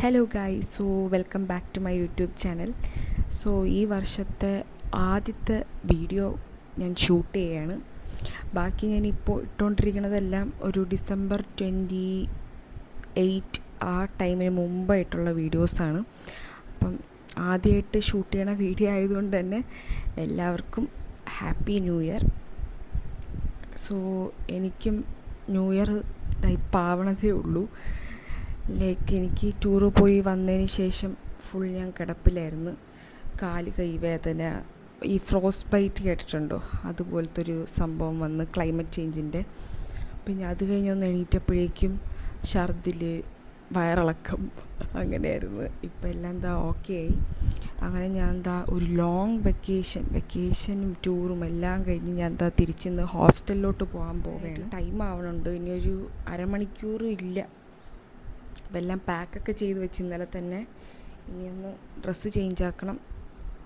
Hello guys, welcome back to my YouTube channel. ഈ വർഷത്തെ ആദ്യത്തെ വീഡിയോ ഞാൻ ഷൂട്ട് ചെയ്യുകയാണ്. ബാക്കി ഞാനിപ്പോൾ ഇട്ടുകൊണ്ടിരിക്കുന്നതെല്ലാം ഒരു ഡിസംബർ 28 ആ ടൈമിന് മുമ്പായിട്ടുള്ള വീഡിയോസാണ്. അപ്പം ആദ്യമായിട്ട് ഷൂട്ട് ചെയ്യണ വീഡിയോ ആയതുകൊണ്ട് തന്നെ എല്ലാവർക്കും ഹാപ്പി ന്യൂ ഇയർ. എനിക്കും ന്യൂ ഇയർ ഇപ്പം ആവണതേ ഉള്ളൂ. എനിക്ക് ടൂറ് പോയി വന്നതിന് ശേഷം ഫുൾ ഞാൻ കിടപ്പിലായിരുന്നു. കാല് കൈവേദന, ഈ ഫ്രോസ്റ്റ് ബൈറ്റ് കേട്ടിട്ടുണ്ടോ? അതുപോലത്തെ ഒരു സംഭവം വന്ന് ക്ലൈമറ്റ് ചേഞ്ചിൻ്റെ. പിന്നെ അത് കഴിഞ്ഞൊന്ന് എണീറ്റപ്പോഴേക്കും ഛർദിൽ, വയറിളക്കം അങ്ങനെയായിരുന്നു. ഇപ്പം എല്ലാം ഓക്കെ ആയി. അങ്ങനെ ഞാൻ ഒരു ലോങ് വെക്കേഷനും ടൂറും എല്ലാം കഴിഞ്ഞ് ഞാൻ തിരിച്ചിന്ന് ഹോസ്റ്റലിലോട്ട് പോവുകയാണ്. ടൈം ആവണുണ്ട്, ഇനിയൊരു അരമണിക്കൂർ ഇല്ല. അപ്പം എല്ലാം പാക്കൊക്കെ ചെയ്ത് വെച്ച് ഇന്നലെ തന്നെ. ഇനിയൊന്ന് ഡ്രസ്സ് ചേഞ്ച് ആക്കണം.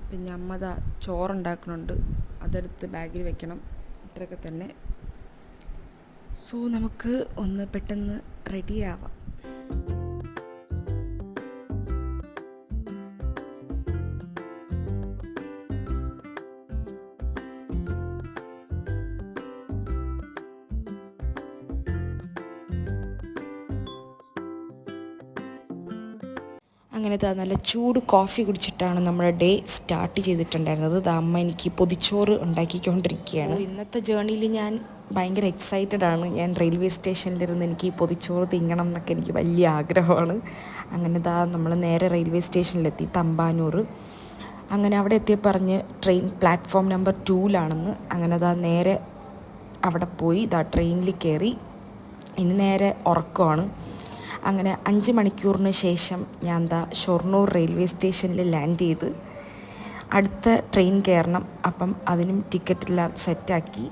പിന്നെ അമ്മ ചോറുണ്ടാക്കണുണ്ട്, അതെടുത്ത് ബാഗിൽ വെക്കണം. ഇത്രയൊക്കെ തന്നെ. നമുക്ക് ഒന്ന് പെട്ടെന്ന് റെഡി ആവാം. അങ്ങനെ നല്ല ചൂട് കോഫി കുടിച്ചിട്ടാണ് നമ്മുടെ ഡേ സ്റ്റാർട്ട് ചെയ്തിട്ടുണ്ടായിരുന്നത്. അമ്മ എനിക്ക് പൊതിച്ചോറ് ഉണ്ടാക്കിക്കൊണ്ടിരിക്കുകയാണ്. ഇന്നത്തെ ജേർണിയിൽ ഞാൻ ഭയങ്കര എക്സൈറ്റഡ് ആണ്. ഞാൻ റെയിൽവേ സ്റ്റേഷനിലിരുന്ന് എനിക്ക് പൊതിച്ചോറ് തിന്നണം എന്നൊക്കെ എനിക്ക് വലിയ ആഗ്രഹമാണ്. അങ്ങനെ നമ്മൾ നേരെ റെയിൽവേ സ്റ്റേഷനിലെത്തി, തമ്പാനൂർ. അങ്ങനെ അവിടെ എത്തിയപ്പോൾ പറഞ്ഞ് ട്രെയിൻ പ്ലാറ്റ്ഫോം നമ്പർ 2-ലാണെന്ന്. അങ്ങനെ നേരെ അവിടെ പോയി ട്രെയിനിൽ കയറി. ഇനി നേരെ ഉറക്കമാണ്. അങ്ങനെ 5 മണിക്കൂറിന് ശേഷം ഞാൻ ഷൊർണൂർ റെയിൽവേ സ്റ്റേഷനിൽ ലാൻഡ് ചെയ്ത് അടുത്ത ട്രെയിൻ കയറണം. അപ്പം അതിനും ടിക്കറ്റെല്ലാം സെറ്റാക്കി.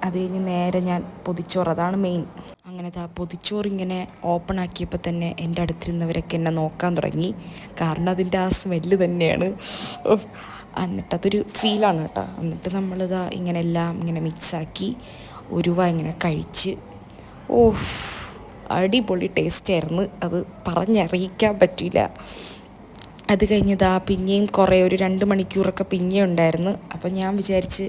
അത് കഴിഞ്ഞ് നേരെ ഞാൻ പൊതിച്ചോറ്, അതാണ് മെയിൻ. അങ്ങനെ പൊതിച്ചോറ് ഇങ്ങനെ ഓപ്പൺ ആക്കിയപ്പോൾ തന്നെ എൻ്റെ അടുത്തിരുന്നവരൊക്കെ എന്നെ നോക്കാൻ തുടങ്ങി. കാരണം അതിൻ്റെ ആ സ്മെല്ല് തന്നെയാണ്. എന്നിട്ടതൊരു ഫീലാണ് കേട്ടോ. എന്നിട്ട് നമ്മളിതാ ഇങ്ങനെ എല്ലാം ഇങ്ങനെ മിക്സാക്കി ഇങ്ങനെ കഴിച്ച് അടിപൊളി ടേസ്റ്റായിരുന്നു. അത് പറഞ്ഞറിയിക്കാൻ പറ്റില്ല. അത് കഴിഞ്ഞതാ പിന്നെയും ഒരു 2 മണിക്കൂറൊക്കെ പിന്നെയും ഉണ്ടായിരുന്നു. അപ്പം ഞാൻ വിചാരിച്ച്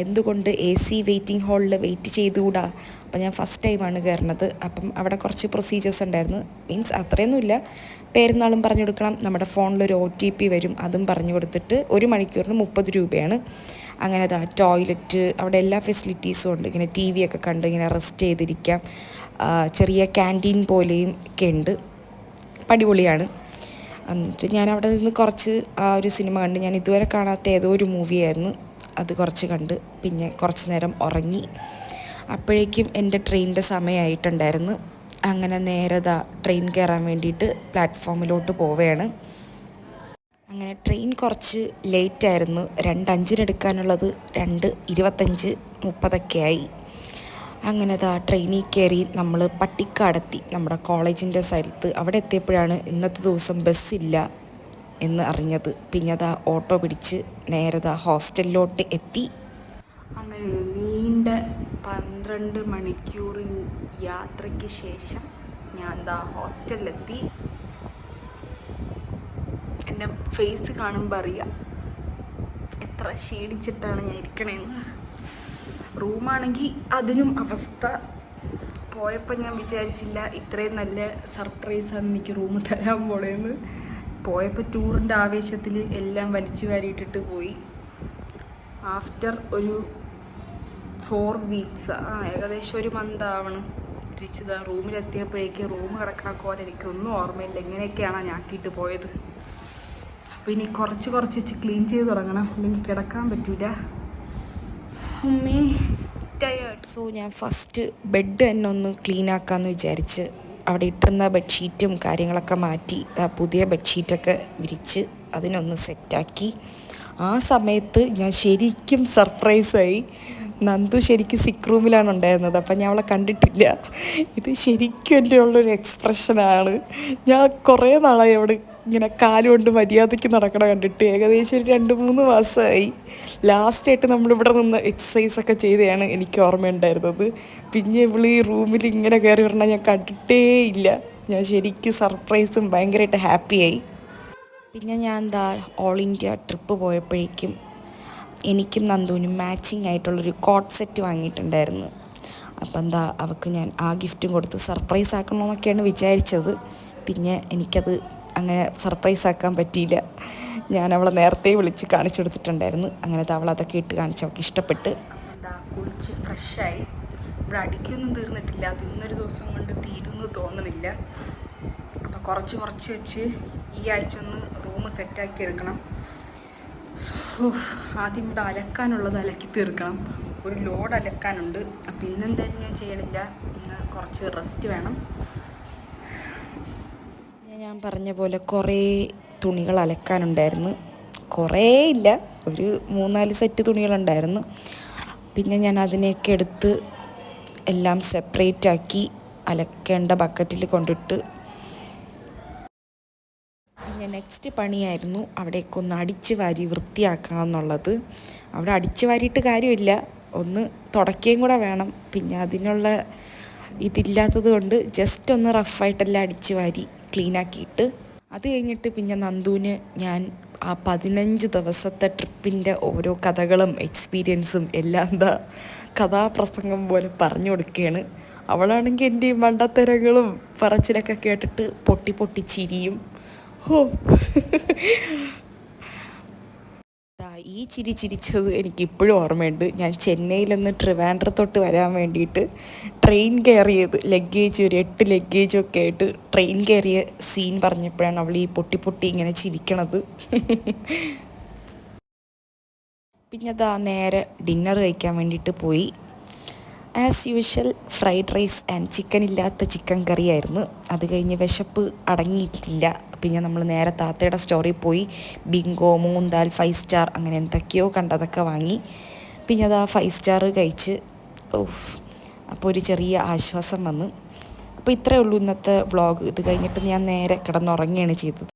എന്തുകൊണ്ട് AC വെയിറ്റിംഗ് ഹാളിൽ വെയിറ്റ് ചെയ്തുകൂടാ. അപ്പം ഞാൻ ഫസ്റ്റ് ടൈമാണ് കയറുന്നത്. അപ്പം അവിടെ കുറച്ച് പ്രൊസീജിയേഴ്സ് ഉണ്ടായിരുന്നു. മീൻസ് അത്രയൊന്നുമില്ല. പേരുന്നാളും പറഞ്ഞു കൊടുക്കണം, നമ്മുടെ ഫോണിലൊരു OTP വരും, അതും പറഞ്ഞു കൊടുത്തിട്ട് 1 മണിക്കൂറിന് 30 രൂപയാണ്. അങ്ങനെ ടോയ്ലറ്റ്, അവിടെ എല്ലാ ഫെസിലിറ്റീസും ഉണ്ട്. ഇങ്ങനെ TV ഒക്കെ കണ്ട് ഇങ്ങനെ റെസ്റ്റ് ചെയ്തിരിക്കാം. ചെറിയ ക്യാൻറ്റീൻ പോലെയും ഒക്കെ ഉണ്ട്. അടിപൊളിയാണ്. എന്നിട്ട് ഞാൻ അവിടെ നിന്ന് കുറച്ച് ഒരു സിനിമ കണ്ട്. ഞാൻ ഇതുവരെ കാണാത്ത ഏതോ ഒരു മൂവിയായിരുന്നു. അത് കുറച്ച് കണ്ട് പിന്നെ കുറച്ച് നേരം ഉറങ്ങി. അപ്പോഴേക്കും എൻ്റെ ട്രെയിനിൻ്റെ സമയമായിട്ടുണ്ടായിരുന്നു. അങ്ങനെ നേരെ ട്രെയിൻ കയറാൻ വേണ്ടിയിട്ട് പ്ലാറ്റ്ഫോമിലോട്ട് പോവുകയാണ്. അങ്ങനെ ട്രെയിൻ കുറച്ച് ലേറ്റായിരുന്നു. 2:05 എടുക്കാനുള്ളത് 2:25, 30 ആയി. അങ്ങനെ ട്രെയിനിൽ കയറി നമ്മൾ പട്ടിക്കാടെത്തി, നമ്മുടെ കോളേജിൻ്റെ സ്ഥലത്ത്. അവിടെ എത്തിയപ്പോഴാണ് ഇന്നത്തെ ദിവസം ബസ്സില്ല എന്ന് അറിഞ്ഞത്. പിന്നെ ഓട്ടോ പിടിച്ച് നേരെ ഹോസ്റ്റലിലോട്ട് എത്തി. അങ്ങനെ ഒരു നീണ്ട 12 മണിക്കൂറിൻ യാത്രയ്ക്ക് ശേഷം ഞാൻ ഹോസ്റ്റലിലെത്തി. എൻ്റെ ഫേസ് കാണുമ്പോൾ അറിയാം എത്ര ക്ഷീണിച്ചിട്ടാണ് ഞാൻ ഇരിക്കണേന്ന്. റൂമാണെങ്കിൽ അതിനും അവസ്ഥ. പോയപ്പോൾ ഞാൻ വിചാരിച്ചില്ല ഇത്രയും നല്ല സർപ്രൈസാണ് എനിക്ക് റൂം തരാൻ പോണേന്ന്. പോയപ്പോൾ ടൂറിൻ്റെ ആവേശത്തിൽ എല്ലാം വലിച്ചു വാരിയിട്ടിട്ട് പോയി. ആഫ്റ്റർ ഒരു 4 വീക്സ്, ഏകദേശം 1 മന്ത് ആവണം തിരിച്ചത്. റൂമിലെത്തിയപ്പോഴേക്ക് റൂം കിടക്കണ പോലെ എനിക്കൊന്നും ഓർമ്മയില്ല എങ്ങനെയൊക്കെയാണ് ഞാൻ ആക്കിയിട്ട് പോയത്. അപ്പോൾ ഇനി കുറച്ച് വെച്ച് ക്ലീൻ ചെയ്ത് തുടങ്ങണം, അല്ലെങ്കിൽ കിടക്കാൻ പറ്റില്ല. അമ്മേ ടയേർഡ്. ഞാൻ ഫസ്റ്റ് ബെഡ് തന്നെ ഒന്ന് ക്ലീൻ ആക്കാമെന്ന് വിചാരിച്ച് അവിടെ ഇട്ടിരുന്ന ബെഡ്ഷീറ്റും കാര്യങ്ങളൊക്കെ മാറ്റി പുതിയ ബെഡ്ഷീറ്റൊക്കെ വിരിച്ച് അതിനൊന്ന് സെറ്റാക്കി. ആ സമയത്ത് ഞാൻ ശരിക്കും സർപ്രൈസായി. നന്ദു ശരിക്കും സിക്ക് റൂമിലാണ് ഉണ്ടായിരുന്നത്. അപ്പം ഞാൻ അവളെ കണ്ടിട്ടില്ല. ഇത് ശരിക്കും എൻ്റെ ഉള്ളൊരു എക്സ്പ്രഷനാണ്. ഞാൻ കുറേ നാളായി അവിടെ ഇങ്ങനെ കാലുകൊണ്ട് മര്യാദയ്ക്ക് നടക്കണ കണ്ടിട്ട്. ഏകദേശം ഒരു 2-3 മാസമായി. ലാസ്റ്റായിട്ട് നമ്മളിവിടെ നിന്ന് എക്സസൈസൊക്കെ ചെയ്തതാണ് എനിക്ക് ഓർമ്മയുണ്ടായിരുന്നത്. പിന്നെ ഇവള് ഈ റൂമിൽ ഇങ്ങനെ കയറി വരണം ഞാൻ കണ്ടിട്ടേ ഇല്ല. ഞാൻ ശരിക്കും സർപ്രൈസും ഭയങ്കരമായിട്ട് ഹാപ്പിയായി. പിന്നെ ഞാൻ ഓൾ ഇന്ത്യ ട്രിപ്പ് പോയപ്പോഴേക്കും എനിക്കും നന്ദുവിനും മാച്ചിങ് ആയിട്ടുള്ളൊരു കോട്ട് സെറ്റ് വാങ്ങിയിട്ടുണ്ടായിരുന്നു. അപ്പം അവൾക്ക് ഞാൻ ആ ഗിഫ്റ്റും കൊടുത്ത് സർപ്രൈസ് ആക്കണമെന്നൊക്കെയാണ് വിചാരിച്ചത്. പിന്നെ എനിക്കത് അങ്ങനെ സർപ്രൈസ് ആക്കാൻ പറ്റിയില്ല. ഞാൻ അവളെ നേരത്തെ വിളിച്ച് കാണിച്ചു കൊടുത്തിട്ടുണ്ടായിരുന്നു. അങ്ങനെ അവൾ അതൊക്കെ ഇട്ട് കാണിച്ച് അവൾക്ക് ഇഷ്ടപ്പെട്ട്. കുളിച്ച് ഫ്രഷായി. ഇവിടെ അടിക്കൊന്നും തീർന്നിട്ടില്ല. അത് ഇന്നൊരു ദിവസം കൊണ്ട് തീരുമെന്ന് തോന്നണില്ല. അപ്പോൾ കുറച്ച് വെച്ച് ഈ ആഴ്ച ഒന്ന് റൂം സെറ്റാക്കി എടുക്കണം. ആദ്യം ഇവിടെ അലക്കാനുള്ളത് അലക്കി തീർക്കണം. ഒരു ലോഡ് അലക്കാനുണ്ട്. അപ്പോൾ ഇന്നെന്തായാലും ഞാൻ ചെയ്യണില്ല. ഇന്ന് കുറച്ച് റെസ്റ്റ് വേണം. ഞാൻ പറഞ്ഞ പോലെ കുറേ തുണികൾ അലക്കാനുണ്ടായിരുന്നു. കുറേ ഇല്ല, ഒരു 3-4 സെറ്റ് തുണികളുണ്ടായിരുന്നു. പിന്നെ ഞാൻ അതിനെയൊക്കെ എടുത്ത് എല്ലാം സെപ്പറേറ്റ് ആക്കി അലക്കേണ്ട ബക്കറ്റിൽ കൊണ്ടിട്ട് പിന്നെ നെക്സ്റ്റ് പണിയായിരുന്നു അവിടേക്ക് ഒന്ന് അടിച്ച് വാരി വൃത്തിയാക്കണം എന്നുള്ളത്. അവിടെ അടിച്ച് വാരിയിട്ട് കാര്യമില്ല, ഒന്ന് തുടക്കുകയും കൂടെ വേണം. പിന്നെ അതിനുള്ള ഇതില്ലാത്തത് കൊണ്ട് ജസ്റ്റ് ഒന്ന് റഫായിട്ടെല്ലാം അടിച്ച് വാരി ക്ലീനാക്കിയിട്ട് അത് കഴിഞ്ഞിട്ട് പിന്നെ നന്ദുവിന് ഞാൻ ആ 15 ദിവസത്തെ ട്രിപ്പിൻ്റെ ഓരോ കഥകളും എക്സ്പീരിയൻസും എല്ലാം കഥാപ്രസംഗം പോലെ പറഞ്ഞു കൊടുക്കുകയാണ്. അവളാണെങ്കിൽ എൻ്റെ ഈ മണ്ടത്തരങ്ങളും പറച്ചിലൊക്കെ കേട്ടിട്ട് പൊട്ടി ചിരിയും. ഈ ചിരിച്ചത് എനിക്കിപ്പോഴും ഓർമ്മയുണ്ട്. ഞാൻ ചെന്നൈയിൽ നിന്ന് ട്രിവാൻഡ്രത്തോട്ട് വരാൻ വേണ്ടിയിട്ട് ട്രെയിൻ കയറിയത്, ലഗേജ് ഒരു 8 ലഗേജൊക്കെ ആയിട്ട് ട്രെയിൻ കയറിയ സീൻ പറഞ്ഞപ്പോഴാണ് അവൾ ഈ പൊട്ടി ഇങ്ങനെ ചിരിക്കണത്. പിന്നെ നേരെ ഡിന്നർ കഴിക്കാൻ വേണ്ടിയിട്ട് പോയി. As usual fried rice and chicken ഇല്ലാത്ത ചിക്കൻ കറിയായിരുന്നു. അത് കഴിഞ്ഞ് വിശപ്പ് അടങ്ങിയിട്ടില്ല. പിന്നെ നമ്മൾ നേരെ താത്തയുടെ സ്റ്റോറിൽ പോയി ബിങ്കോ, മൂന്താൽ, 5 സ്റ്റാർ അങ്ങനെ എന്തൊക്കെയോ കണ്ടതൊക്കെ വാങ്ങി. പിന്നെ 5 സ്റ്റാർ കഴിച്ച് അപ്പോൾ ഒരു ചെറിയ ആശ്വാസം വന്നു. അപ്പോൾ ഇത്രയേ ഉള്ളൂ ഇന്നത്തെ വ്ളോഗ്. ഇത് കഴിഞ്ഞിട്ട് ഞാൻ നേരെ കിടന്നുറങ്ങുകയാണ് ചെയ്തത്.